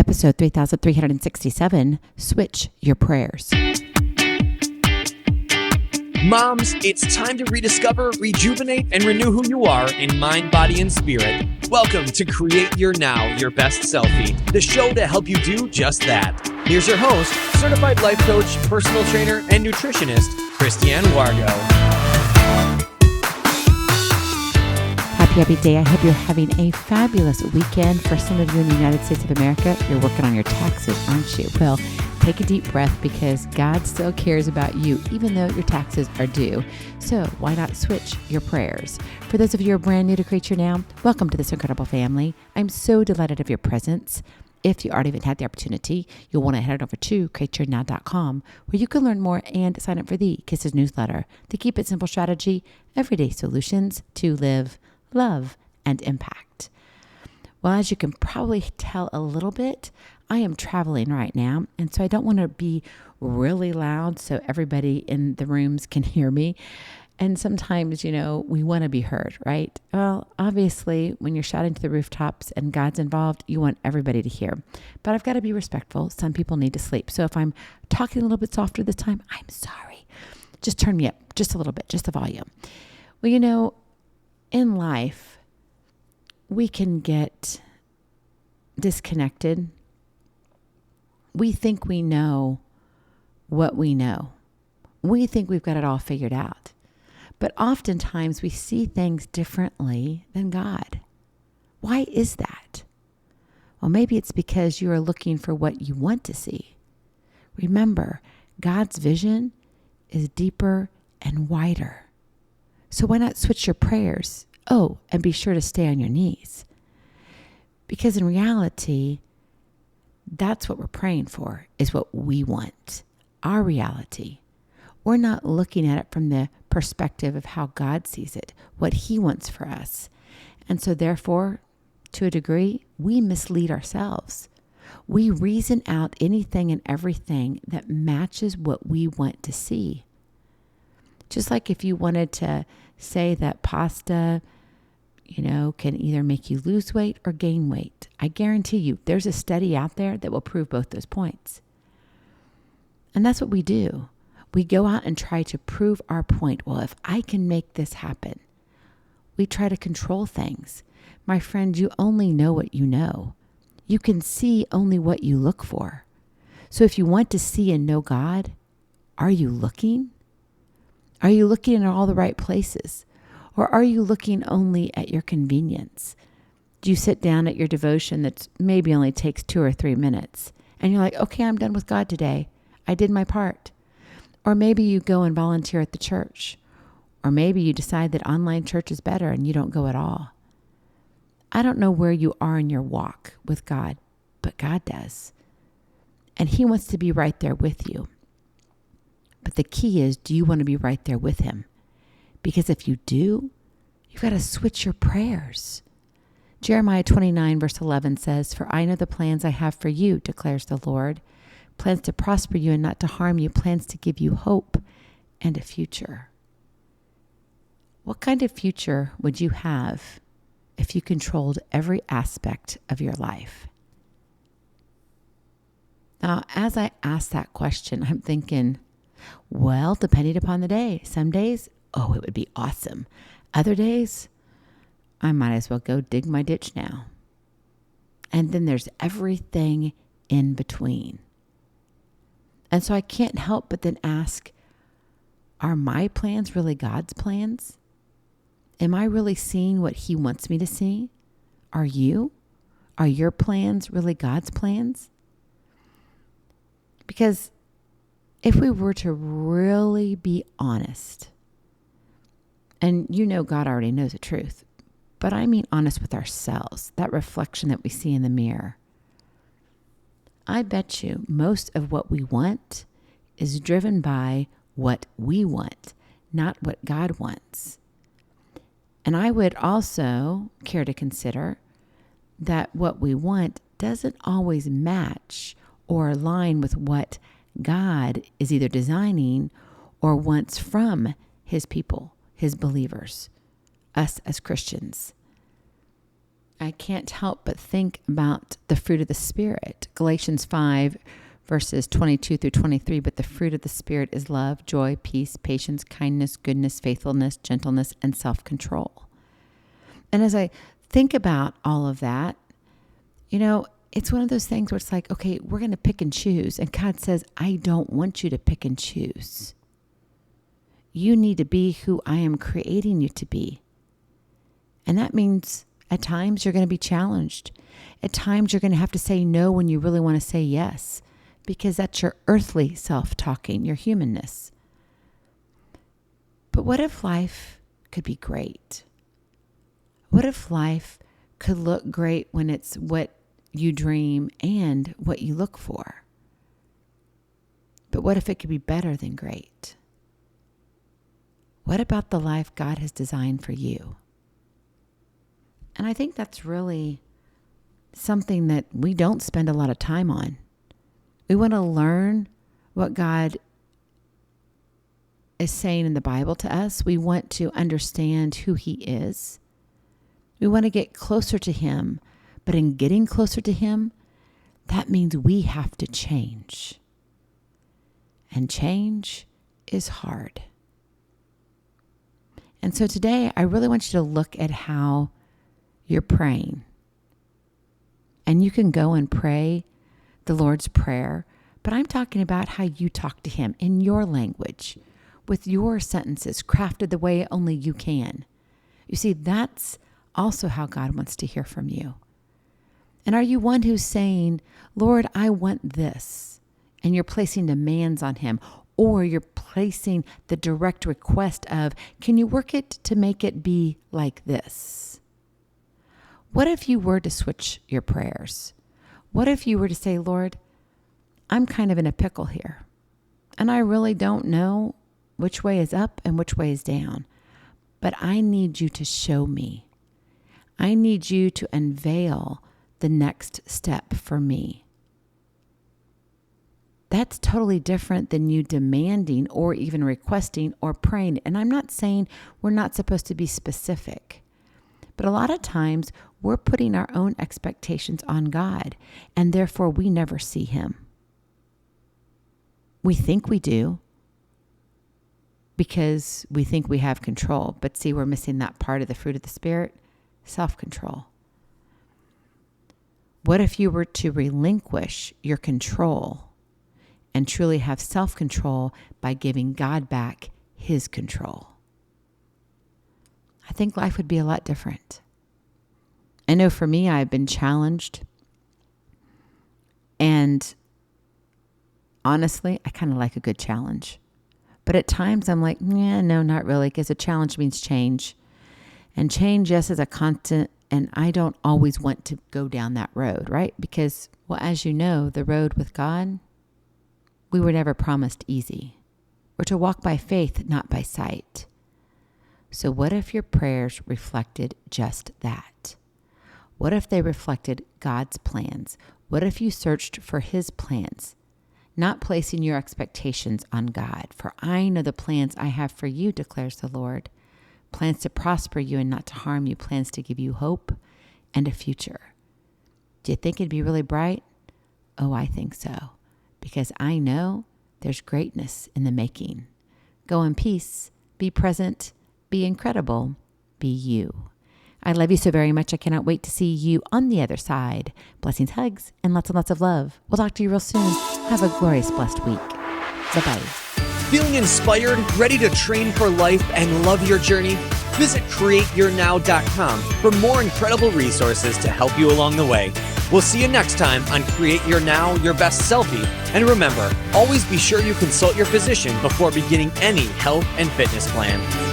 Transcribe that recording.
Episode 3367, Switch Your Prayers. Moms, it's time to rediscover, rejuvenate, and renew who you are in mind, body, and spirit. Welcome to Create Your Now, Your Best Selfie, the show to help you do just that. Here's your host, certified life coach, personal trainer, and nutritionist, Christiane Wargo. Happy day. I hope you're having a fabulous weekend. For some of you in the United States of America, you're working on your taxes, aren't you? Well, take a deep breath because God still cares about you, even though your taxes are due. So why not switch your prayers? For those of you who are brand new to Create Your Now, welcome to this incredible family. I'm so delighted of your presence. If you already even had the opportunity, you'll want to head over to createyournow.com where you can learn more and sign up for the K.I.S.S newsletter, the Keep It Simple strategy, everyday solutions to live, love, and impact. Well, as you can probably tell a little bit, I am traveling right now, and so I don't want to be really loud so everybody in the rooms can hear me. And sometimes, we want to be heard, right? Well, obviously, when you're shouting to the rooftops and God's involved, you want everybody to hear. But I've got to be respectful. Some people need to sleep. So if I'm talking a little bit softer this time, I'm sorry. Just turn me up just a little bit, just the volume. Well, in life, we can get disconnected. We think we know what we know. We think we've got it all figured out. But oftentimes we see things differently than God. Why is that? Well, maybe it's because you are looking for what you want to see. Remember, God's vision is deeper and wider. So why not switch your prayers? Oh, and be sure to stay on your knees. Because in reality, that's what we're praying for, is what we want, our reality. We're not looking at it from the perspective of how God sees it, what He wants for us. And so therefore, to a degree, we mislead ourselves. We reason out anything and everything that matches what we want to see. Just like if you wanted to say that pasta, can either make you lose weight or gain weight. I guarantee you there's a study out there that will prove both those points. And that's what we do. We go out and try to prove our point. Well, if I can make this happen, we try to control things. My friend, you only know what you know. You can see only what you look for. So if you want to see and know God, are you looking? Are you looking in all the right places? Or are you looking only at your convenience? Do you sit down at your devotion that maybe only takes 2 or 3 minutes and you're like, okay, I'm done with God today. I did my part. Or maybe you go and volunteer at the church. Or maybe you decide that online church is better and you don't go at all. I don't know where you are in your walk with God, but God does. And He wants to be right there with you. But the key is, do you want to be right there with Him? Because if you do, you've got to switch your prayers. Jeremiah 29 verse 11 says, "For I know the plans I have for you, declares the Lord, plans to prosper you and not to harm you, plans to give you hope and a future." What kind of future would you have if you controlled every aspect of your life? Now, as I ask that question, I'm thinking, well, depending upon the day, some days, oh, it would be awesome. Other days, I might as well go dig my ditch now. And then there's everything in between. And so I can't help but then ask, are my plans really God's plans? Am I really seeing what He wants me to see? Are you? Are your plans really God's plans? Because if we were to really be honest, and God already knows the truth, but I mean honest with ourselves, that reflection that we see in the mirror, I bet you most of what we want is driven by what we want, not what God wants. And I would also care to consider that what we want doesn't always match or align with what God is either designing or wants from His people, His believers, us as Christians. I can't help but think about the fruit of the Spirit. Galatians 5, verses 22 through 23, but the fruit of the Spirit is love, joy, peace, patience, kindness, goodness, faithfulness, gentleness, and self-control. And as I think about all of that, it's one of those things where it's like, okay, we're going to pick and choose. And God says, I don't want you to pick and choose. You need to be who I am creating you to be. And that means at times you're going to be challenged. At times you're going to have to say no when you really want to say yes, because that's your earthly self talking, your humanness. But what if life could be great? What if life could look great when it's what you dream and what you look for? But what if it could be better than great? What about the life God has designed for you? And I think that's really something that we don't spend a lot of time on. We want to learn what God is saying in the Bible to us. We want to understand who He is. We want to get closer to Him. But in getting closer to Him, that means we have to change. And change is hard. And so today, I really want you to look at how you're praying. And you can go and pray the Lord's Prayer, but I'm talking about how you talk to Him in your language, with your sentences crafted the way only you can. You see, that's also how God wants to hear from you. And are you one who's saying, Lord, I want this, and you're placing demands on Him, or you're placing the direct request of, can you work it to make it be like this? What if you were to switch your prayers? What if you were to say, Lord, I'm kind of in a pickle here, and I really don't know which way is up and which way is down, but I need you to show me. I need you to unveil the next step for me. That's totally different than you demanding or even requesting or praying. And I'm not saying we're not supposed to be specific, but a lot of times we're putting our own expectations on God, and therefore we never see Him. We think we do because we think we have control, but see, we're missing that part of the fruit of the Spirit, self-control. What if you were to relinquish your control and truly have self-control by giving God back His control? I think life would be a lot different. I know for me, I've been challenged. And honestly, I kind of like a good challenge. But at times I'm like, yeah, no, not really, because a challenge means change. And change, yes, is a constant. And I don't always want to go down that road, right? Because, well, as you know, the road with God, we were never promised easy. We're to walk by faith, not by sight. So what if your prayers reflected just that? What if they reflected God's plans? What if you searched for His plans, not placing your expectations on God? For I know the plans I have for you, declares the Lord. Plans to prosper you and not to harm you. Plans to give you hope and a future. Do you think it'd be really bright? Oh, I think so. Because I know there's greatness in the making. Go in peace. Be present. Be incredible. Be you. I love you so very much. I cannot wait to see you on the other side. Blessings, hugs, and lots of love. We'll talk to you real soon. Have a glorious, blessed week. Bye-bye. Feeling inspired, ready to train for life and love your journey? Visit CreateYourNow.com for more incredible resources to help you along the way. We'll see you next time on Create Your Now, Your Best Selfie. And remember, always be sure you consult your physician before beginning any health and fitness plan.